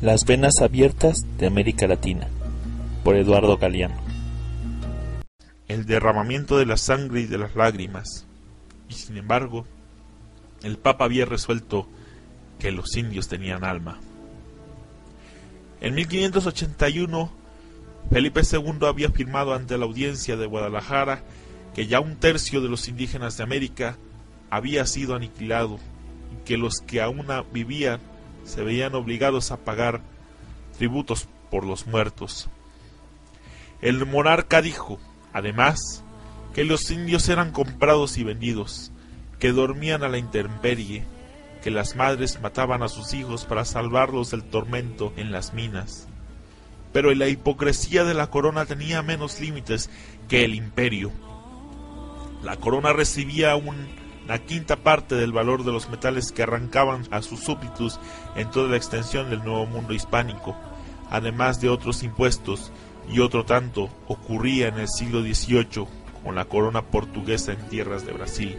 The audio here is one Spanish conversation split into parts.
Las venas abiertas de América Latina, por Eduardo Galeano. El derramamiento de la sangre y de las lágrimas. Y sin embargo, el Papa había resuelto que los indios tenían alma. En 1581, Felipe II había afirmado ante la audiencia de Guadalajara que ya 1/3 de los indígenas de América había sido aniquilado y que los que aún vivían se veían obligados a pagar tributos por los muertos. El monarca dijo, además, que los indios eran comprados y vendidos, que dormían a la intemperie, que las madres mataban a sus hijos para salvarlos del tormento en las minas. Pero la hipocresía de la corona tenía menos límites que el imperio. La corona recibía una quinta parte del valor de los metales que arrancaban a sus súbditos en toda la extensión del Nuevo Mundo hispánico, además de otros impuestos, y otro tanto ocurría en el siglo XVIII con la corona portuguesa en tierras de Brasil.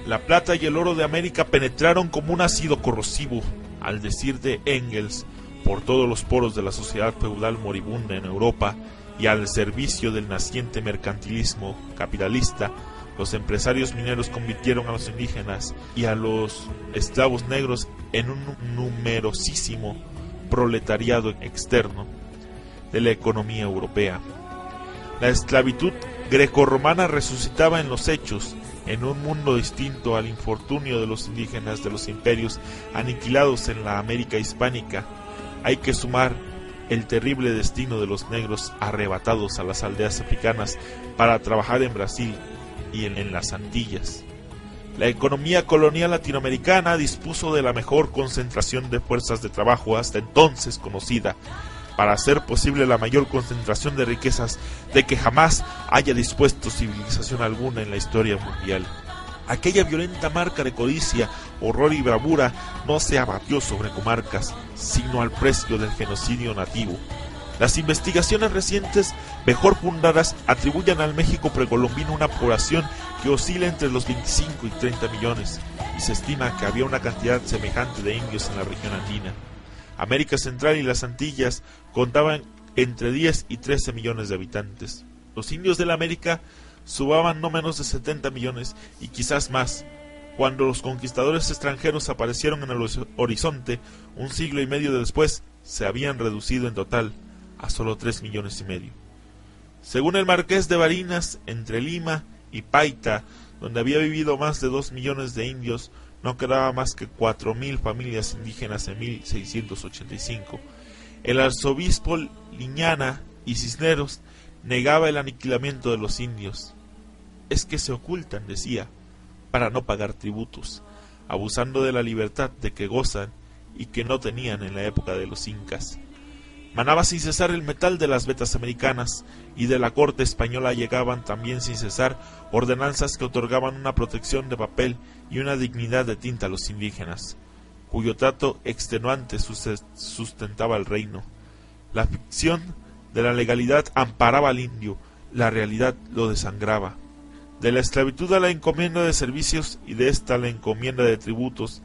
La plata y el oro de América penetraron como un ácido corrosivo, al decir de Engels, por todos los poros de la sociedad feudal moribunda en Europa, y al servicio del naciente mercantilismo capitalista. Los empresarios mineros convirtieron a los indígenas y a los esclavos negros en un numerosísimo proletariado externo de la economía europea. La esclavitud grecorromana resucitaba en los hechos, en un mundo distinto al infortunio de los indígenas de los imperios aniquilados en la América hispánica. Hay que sumar el terrible destino de los negros arrebatados a las aldeas africanas para trabajar en Brasil y en las Antillas. La economía colonial latinoamericana dispuso de la mejor concentración de fuerzas de trabajo hasta entonces conocida, para hacer posible la mayor concentración de riquezas de que jamás haya dispuesto civilización alguna en la historia mundial. Aquella violenta marca de codicia, horror y bravura no se abatió sobre comarcas, sino al precio del genocidio nativo. Las investigaciones recientes, mejor fundadas, atribuyen al México precolombino una población que oscila entre los 25 y 30 millones, y se estima que había una cantidad semejante de indios en la región andina. América Central y las Antillas contaban entre 10 y 13 millones de habitantes. Los indios de la América sumaban no menos de 70 millones y quizás más. Cuando los conquistadores extranjeros aparecieron en el horizonte, un siglo y medio después, se habían reducido en total a solo 3 millones y medio. Según el Marqués de Barinas, entre Lima y Paita, donde había vivido más de 2 millones de indios, no quedaba más que 4.000 familias indígenas en 1685. El arzobispo Liñana y Cisneros negaba el aniquilamiento de los indios. Es que se ocultan, decía, para no pagar tributos, abusando de la libertad de que gozan y que no tenían en la época de los incas. Manaba sin cesar el metal de las vetas americanas, y de la corte española llegaban también sin cesar ordenanzas que otorgaban una protección de papel y una dignidad de tinta a los indígenas, cuyo trato extenuante sustentaba el reino. La ficción de la legalidad amparaba al indio, la realidad lo desangraba. De la esclavitud a la encomienda de servicios, y de esta a la encomienda de tributos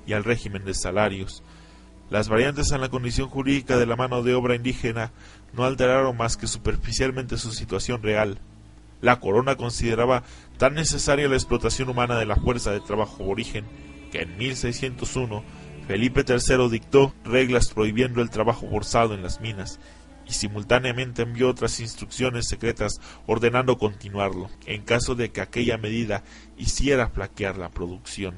y al régimen de salarios. Las variantes en la condición jurídica de la mano de obra indígena no alteraron más que superficialmente su situación real. La corona consideraba tan necesaria la explotación humana de la fuerza de trabajo aborigen que en 1601 Felipe III dictó reglas prohibiendo el trabajo forzado en las minas, y simultáneamente envió otras instrucciones secretas ordenando continuarlo, en caso de que aquella medida hiciera flaquear la producción.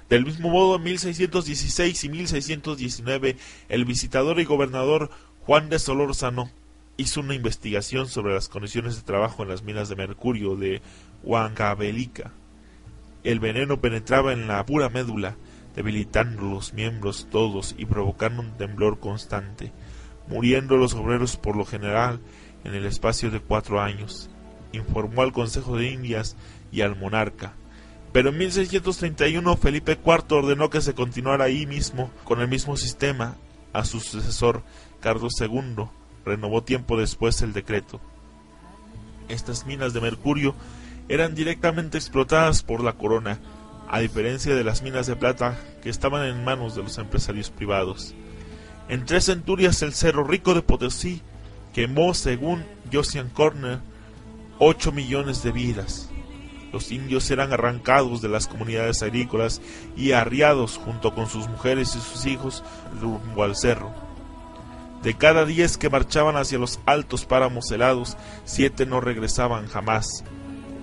Del mismo modo, en 1616 y 1619, el visitador y gobernador Juan de Solórzano hizo una investigación sobre las condiciones de trabajo en las minas de mercurio de Huancavelica. El veneno penetraba en la pura médula, debilitando los miembros todos y provocando un temblor constante, muriendo los obreros por lo general en el espacio de 4 años, informó al Consejo de Indias y al monarca. Pero en 1631 Felipe IV ordenó que se continuara ahí mismo con el mismo sistema. A su sucesor, Carlos II, renovó tiempo después el decreto. Estas minas de mercurio eran directamente explotadas por la corona, a diferencia de las minas de plata que estaban en manos de los empresarios privados. En 3 centurias el Cerro Rico de Potosí quemó, según Josiah Corner, 8 millones de vidas. Los indios eran arrancados de las comunidades agrícolas y arriados junto con sus mujeres y sus hijos rumbo al cerro. De cada 10 que marchaban hacia los altos páramos helados, 7 no regresaban jamás.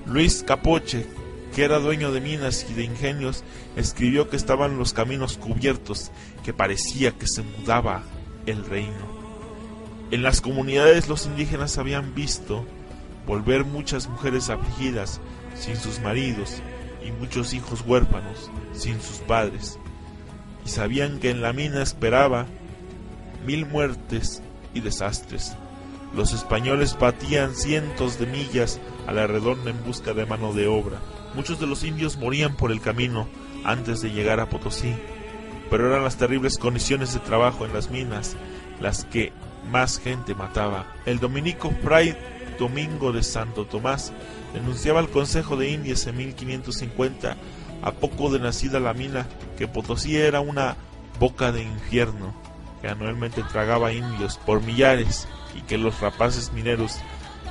Luis Capoche, que era dueño de minas y de ingenios, escribió que estaban los caminos cubiertos, que parecía que se mudaba el reino. En las comunidades los indígenas habían visto volver muchas mujeres afligidas, sin sus maridos, y muchos hijos huérfanos, sin sus padres, y sabían que en la mina esperaba 1000 muertes y desastres. Los españoles batían cientos de millas a la redonda en busca de mano de obra. Muchos de los indios morían por el camino antes de llegar a Potosí, pero eran las terribles condiciones de trabajo en las minas las que más gente mataba. El dominico Fray Domingo de Santo Tomás denunciaba al Consejo de Indias en 1550, a poco de nacida la mina, que Potosí era una boca de infierno, que anualmente tragaba indios por millares y que los rapaces mineros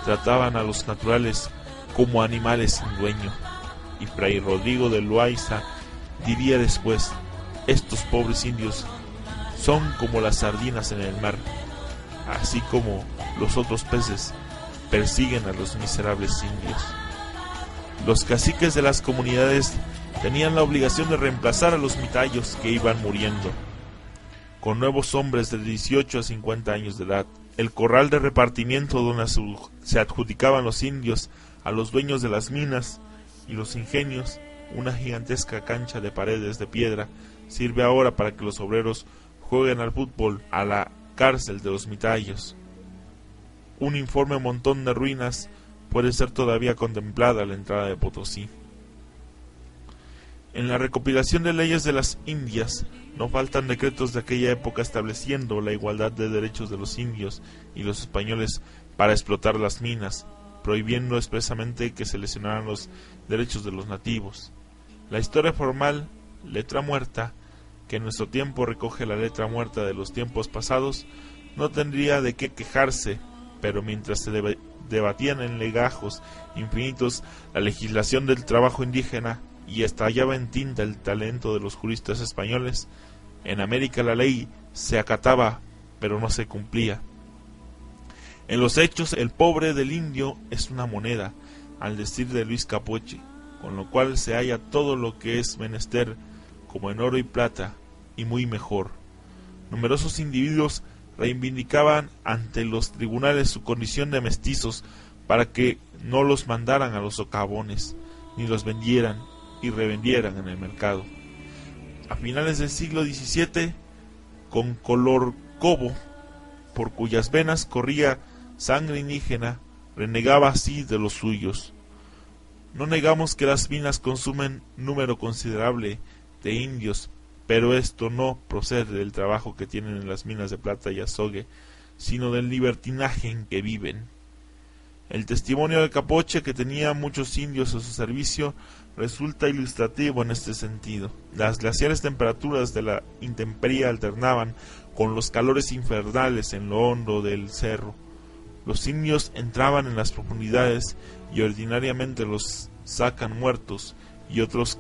trataban a los naturales como animales sin dueño. Y Fray Rodrigo de Loaiza diría después: estos pobres indios son como las sardinas en el mar, así como los otros peces persiguen a los miserables indios. Los caciques de las comunidades tenían la obligación de reemplazar a los mitayos que iban muriendo, con nuevos hombres de 18 a 50 años de edad. El corral de repartimiento donde se adjudicaban los indios a los dueños de las minas y los ingenios, una gigantesca cancha de paredes de piedra, sirve ahora para que los obreros jueguen al fútbol a la cárcel de los mitayos. Un informe montón de ruinas puede ser todavía contemplada a la entrada de Potosí. En la recopilación de leyes de las Indias no faltan decretos de aquella época estableciendo la igualdad de derechos de los indios y los españoles para explotar las minas, prohibiendo expresamente que se lesionaran los derechos de los nativos. La historia formal, letra muerta, que en nuestro tiempo recoge la letra muerta de los tiempos pasados, no tendría de qué quejarse, pero mientras se debatían en legajos infinitos la legislación del trabajo indígena y estallaba en tinta el talento de los juristas españoles, en América la ley se acataba, pero no se cumplía. En los hechos, el pobre del indio es una moneda, al decir de Luis Capoche, con lo cual se halla todo lo que es menester, como en oro y plata, y muy mejor. Numerosos individuos reivindicaban ante los tribunales su condición de mestizos para que no los mandaran a los socavones, ni los vendieran y revendieran en el mercado. A finales del siglo XVII, con Colorcobo, por cuyas venas corría sangre indígena, renegaba así de los suyos. No negamos que las minas consumen número considerable de indios, pero esto no procede del trabajo que tienen en las minas de plata y azogue, sino del libertinaje en que viven. El testimonio de Capoche, que tenía muchos indios a su servicio, resulta ilustrativo en este sentido. Las glaciares temperaturas de la intemperie alternaban con los calores infernales en lo hondo del cerro. Los indios entraban en las profundidades y ordinariamente los sacan muertos y otros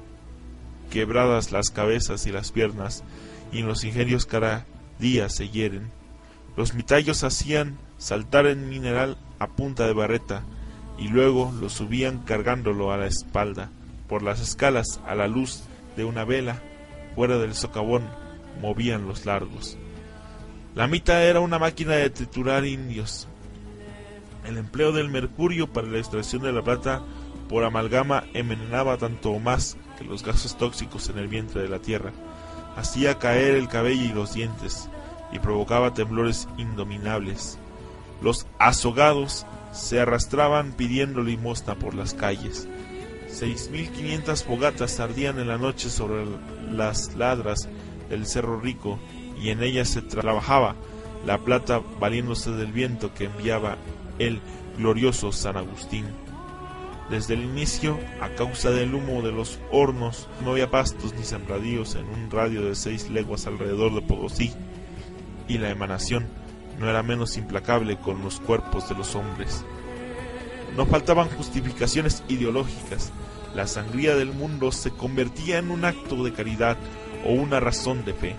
quebradas las cabezas y las piernas, y en los ingenios cada día se hieren. Los mitayos hacían saltar el mineral a punta de barreta y luego lo subían cargándolo a la espalda por las escalas a la luz de una vela. Fuera del socavón movían los largos. La mita era una máquina de triturar indios. El empleo del mercurio para la extracción de la plata por amalgama envenenaba tanto o más que los gases tóxicos en el vientre de la tierra, hacía caer el cabello y los dientes, y provocaba temblores indominables. Los azogados se arrastraban pidiendo limosna por las calles. 6.500 fogatas ardían en la noche sobre las ladras del Cerro Rico, y en ellas se trabajaba la plata valiéndose del viento que enviaba el glorioso San Agustín. Desde el inicio, a causa del humo de los hornos, no había pastos ni sembradíos en un radio de 6 leguas alrededor de Potosí, y la emanación no era menos implacable con los cuerpos de los hombres. No faltaban justificaciones ideológicas. La sangría del mundo se convertía en un acto de caridad o una razón de fe.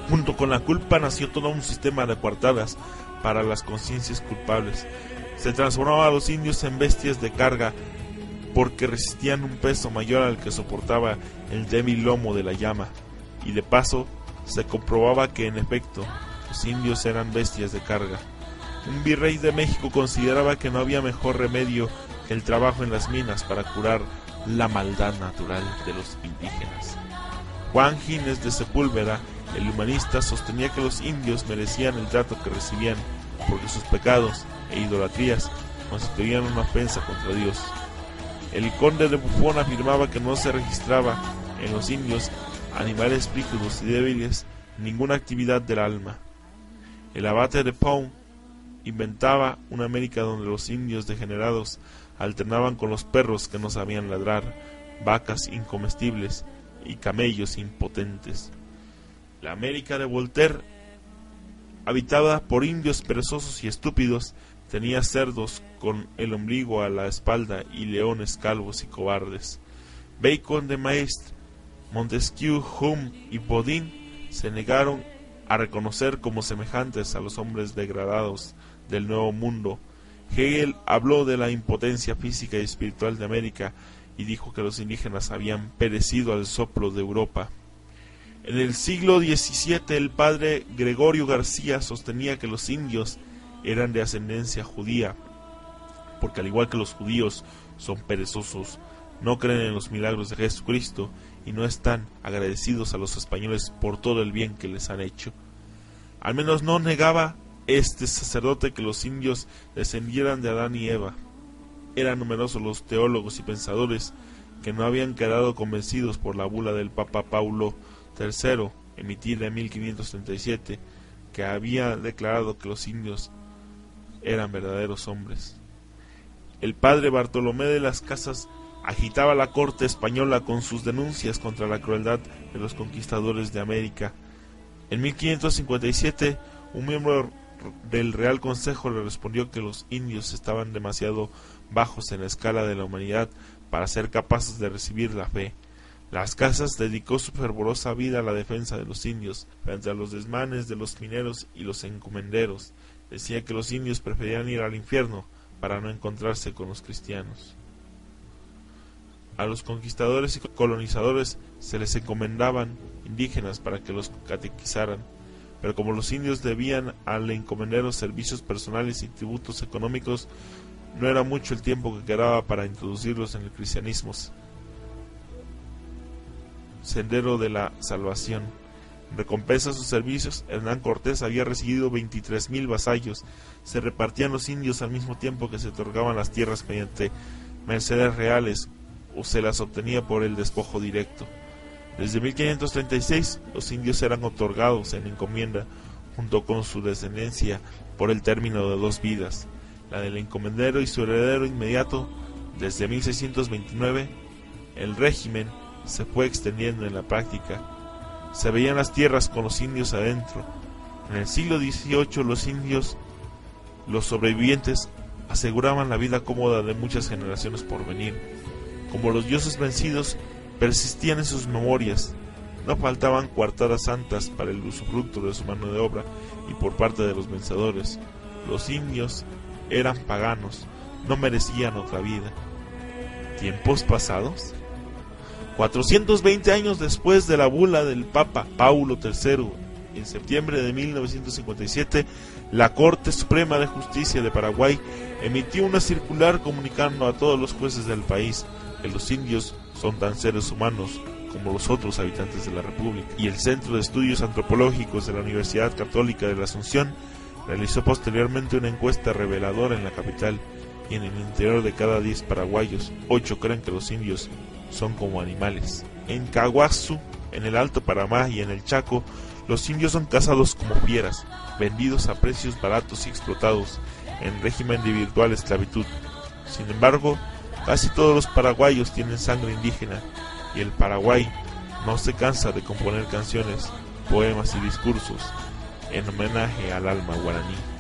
Junto con la culpa nació todo un sistema de coartadas para las conciencias culpables. Se transformaba a los indios en bestias de carga porque resistían un peso mayor al que soportaba el débil lomo de la llama, y de paso se comprobaba que en efecto los indios eran bestias de carga. Un virrey de México consideraba que no había mejor remedio que el trabajo en las minas para curar la maldad natural de los indígenas. Juan Gines de Sepúlveda, el humanista, sostenía que los indios merecían el trato que recibían porque sus pecados e idolatrías constituían una ofensa contra Dios. El conde de Buffon afirmaba que no se registraba en los indios, animales frígidos y débiles, ninguna actividad del alma. El abate de Pau inventaba una América donde los indios degenerados alternaban con los perros que no sabían ladrar, vacas incomestibles y camellos impotentes. La América de Voltaire, habitada por indios perezosos y estúpidos, tenía cerdos con el ombligo a la espalda y leones calvos y cobardes. Bacon de Maistre, Montesquieu, Hume y Bodin se negaron a reconocer como semejantes a los hombres degradados del Nuevo Mundo. Hegel habló de la impotencia física y espiritual de América y dijo que los indígenas habían perecido al soplo de Europa. En el siglo XVII el padre Gregorio García sostenía que los indios eran de ascendencia judía, porque al igual que los judíos son perezosos, no creen en los milagros de Jesucristo y no están agradecidos a los españoles por todo el bien que les han hecho. Al menos no negaba este sacerdote que los indios descendieran de Adán y Eva. Eran numerosos los teólogos y pensadores que no habían quedado convencidos por la bula del Papa Paulo III, emitida en 1537, que había declarado que los indios eran verdaderos hombres. El padre Bartolomé de las Casas agitaba la corte española con sus denuncias contra la crueldad de los conquistadores de América. En 1557, un miembro del Real Consejo le respondió que los indios estaban demasiado bajos en la escala de la humanidad para ser capaces de recibir la fe. Las Casas dedicó su fervorosa vida a la defensa de los indios frente a los desmanes de los mineros y los encomenderos. Decía que los indios preferían ir al infierno para no encontrarse con los cristianos. A los conquistadores y colonizadores se les encomendaban indígenas para que los catequizaran, pero como los indios debían al encomendero servicios personales y tributos económicos, no era mucho el tiempo que quedaba para introducirlos en el cristianismo, sendero de la salvación. En recompensa a sus servicios, Hernán Cortés había recibido 23,000 vasallos. Se repartían los indios al mismo tiempo que se otorgaban las tierras mediante mercedes reales o se las obtenía por el despojo directo. Desde 1536 los indios eran otorgados en encomienda junto con su descendencia por el término de 2 vidas, la del encomendero y su heredero inmediato. Desde 1629 el régimen se fue extendiendo en la práctica. Se veían las tierras con los indios adentro. En el siglo XVIII los indios, los sobrevivientes, aseguraban la vida cómoda de muchas generaciones por venir. Como los dioses vencidos, persistían en sus memorias. No faltaban coartadas santas para el usufructo de su mano de obra y por parte de los vencedores. Los indios eran paganos, no merecían otra vida. ¿Tiempos pasados? 420 años después de la bula del Papa Paulo III, en septiembre de 1957, la Corte Suprema de Justicia de Paraguay emitió una circular comunicando a todos los jueces del país que los indios son tan seres humanos como los otros habitantes de la República. Y el Centro de Estudios Antropológicos de la Universidad Católica de la Asunción realizó posteriormente una encuesta reveladora en la capital, y en el interior de cada 10 paraguayos, 8 creen que los indios son como animales. En Caguazú, en el Alto Paraná y en el Chaco, los indios son cazados como fieras, vendidos a precios baratos y explotados en régimen de virtual esclavitud. Sin embargo, casi todos los paraguayos tienen sangre indígena, y el Paraguay no se cansa de componer canciones, poemas y discursos en homenaje al alma guaraní.